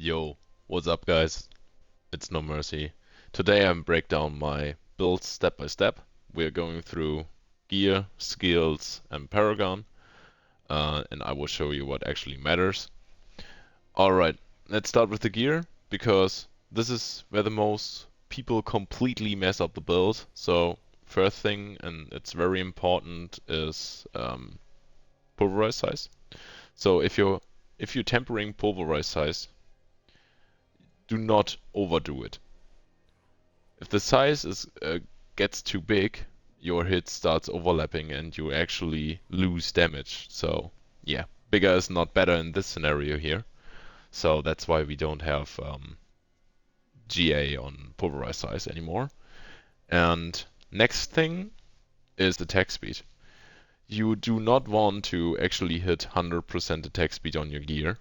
Yo, what's up guys? It's No Mercy. Today I'm break down my builds step by step. We're going through gear, skills, and Paragon, and I will show you what actually matters. Alright, let's start with the gear, because this is where the most people completely mess up the build. So first thing, and it's very important, is pulverize size. So if you're tempering pulverize size, do not overdo it. If the size gets too big, your hit starts overlapping and you actually lose damage. So yeah, bigger is not better in this scenario here. So that's why we don't have GA on Pulverize Size anymore. And next thing is attack speed. You do not want to actually hit 100% attack speed on your gear.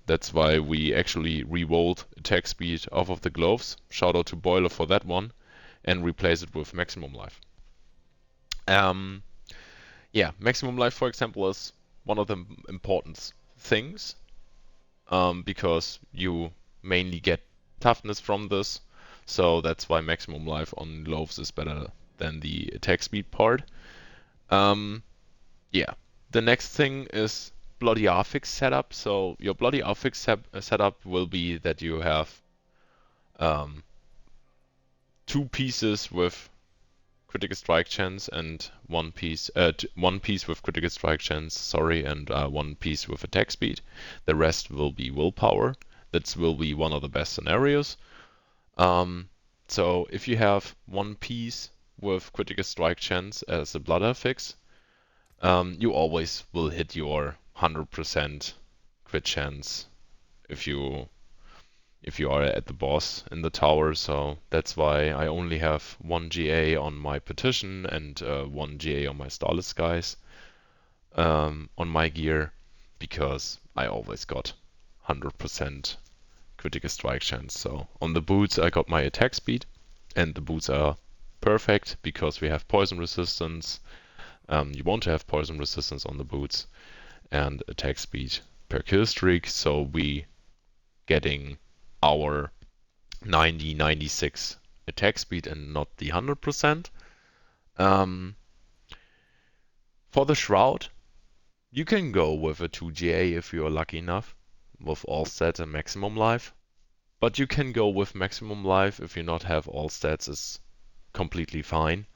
That's why we actually rerolled attack speed off of the gloves. Shout out to Boiler for that one. And replace it with maximum life. Um, yeah, maximum life, for example, is one of the important things because you mainly get toughness from this. So that's why maximum life on gloves is better than the attack speed part. Um, yeah, the next thing is bloody affix setup. So your bloody affix setup will be that you have um, two pieces with critical strike chance and one piece with critical strike chance, sorry, and one piece with attack speed. The rest will be willpower. That will be one of the best scenarios. Um, so if you have one piece with critical strike chance as a blood affix, you always will hit your 100% crit chance if you are at the boss in the tower, so that's why I only have one GA on my petition and one GA on my Starless Skies on my gear, because I always got 100% critical strike chance. So on the boots I got my attack speed, and the boots are perfect because we have poison resistance. You want to have poison resistance on the boots and attack speed per kill streak, so we getting our 90, 96 attack speed and not the 100%. Um, for the Shroud, you can go with a 2GA if you're lucky enough, with all stats and maximum life. But you can go with maximum life if you not have all stats, is completely fine.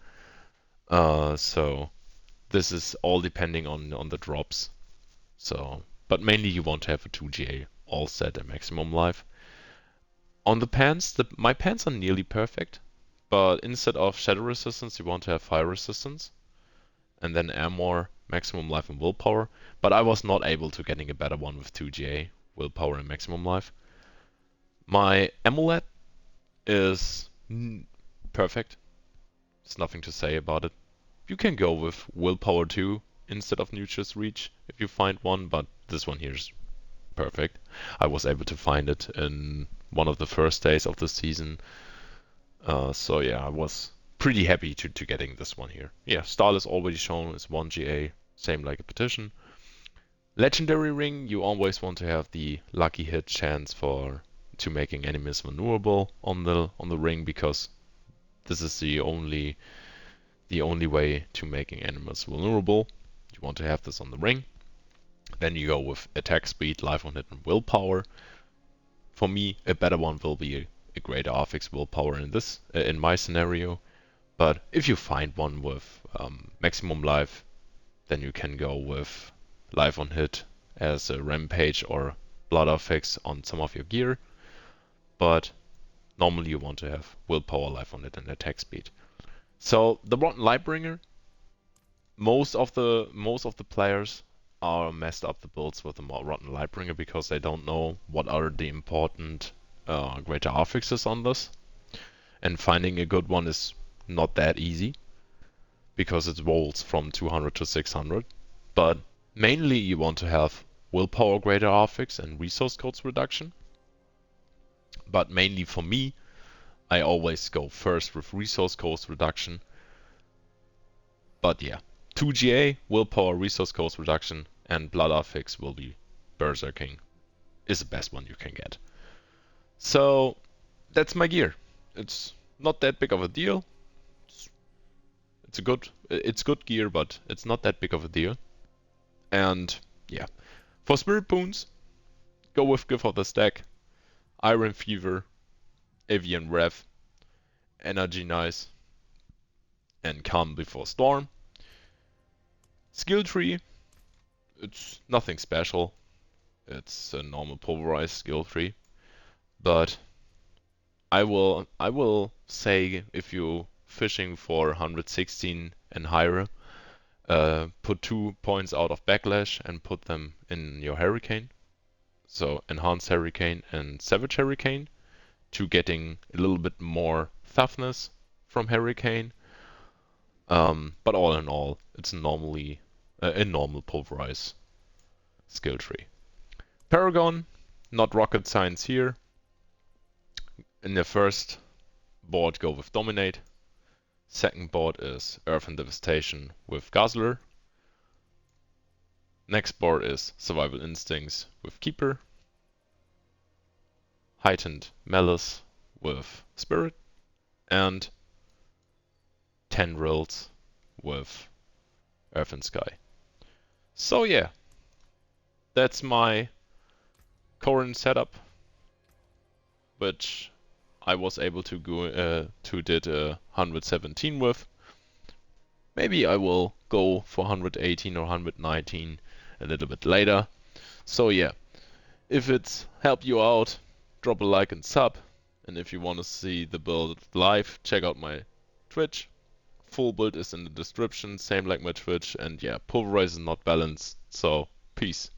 So this is all depending on the drops. So, but mainly you want to have a 2GA all stat and maximum life. On the pants, my pants are nearly perfect, but instead of shadow resistance, you want to have fire resistance, and then armor, maximum life, and willpower. But I was not able to getting a better one with 2GA, willpower, and maximum life. My amulet is perfect. There's nothing to say about it. You can go with willpower 2 instead of Nature's Reach if you find one, but this one here is perfect. I was able to find it in one of the first days of the season. So yeah, I was pretty happy to getting this one here. Yeah, Starless already shown is 1GA, same like a petition. Legendary Ring, you always want to have the lucky hit chance to making enemies vulnerable on the ring, because this is the only way to making enemies vulnerable. You want to have this on the ring. Then you go with attack speed, life on hit, and willpower. For me, a better one will be a greater affix willpower in my scenario. But if you find one with maximum life, then you can go with life on hit as a rampage or blood affix on some of your gear. But normally you want to have willpower, life on hit, and attack speed. So the Rotten Lightbringer, most of the players are messed up the builds with the Rotten Lightbringer because they don't know what are the important greater affixes on this. And finding a good one is not that easy, because it rolls from 200 to 600. But mainly you want to have willpower greater affix and resource codes reduction. But mainly for me, I always go first with resource codes reduction. But yeah, 2GA, willpower, resource codes reduction, and blood affix will be berserking. Is the best one you can get. So that's my gear. It's not that big of a deal. It's, it's good gear, but it's not that big of a deal. And yeah, for Spirit Boons, go with Gift of the Stack, Iron Fever, Avian Rev, Energy Nice, and Calm Before Storm. Skill tree, it's nothing special. It's a normal pulverized skill tree, but I will say if you're fishing for 116 and higher, put 2 points out of backlash and put them in your hurricane. So enhance hurricane and savage hurricane to getting a little bit more toughness from hurricane. But all in all, it's normally a normal pulverize skill tree. Paragon, not rocket science here. In the first board, go with Dominate. Second board is Earth and Devastation with Guzzler. Next board is Survival Instincts with Keeper. Heightened Malice with Spirit. And Tendrils with Earth and Sky. So yeah, that's my current setup, which I was able to go to did 117 with. Maybe I will go for 118 or 119 a little bit later. So yeah, if it's helped you out, drop a like and sub. And if you want to see the build live, check out my Twitch. Full build is in the description, same like my Twitch. And yeah, Pulverize is not balanced, so peace.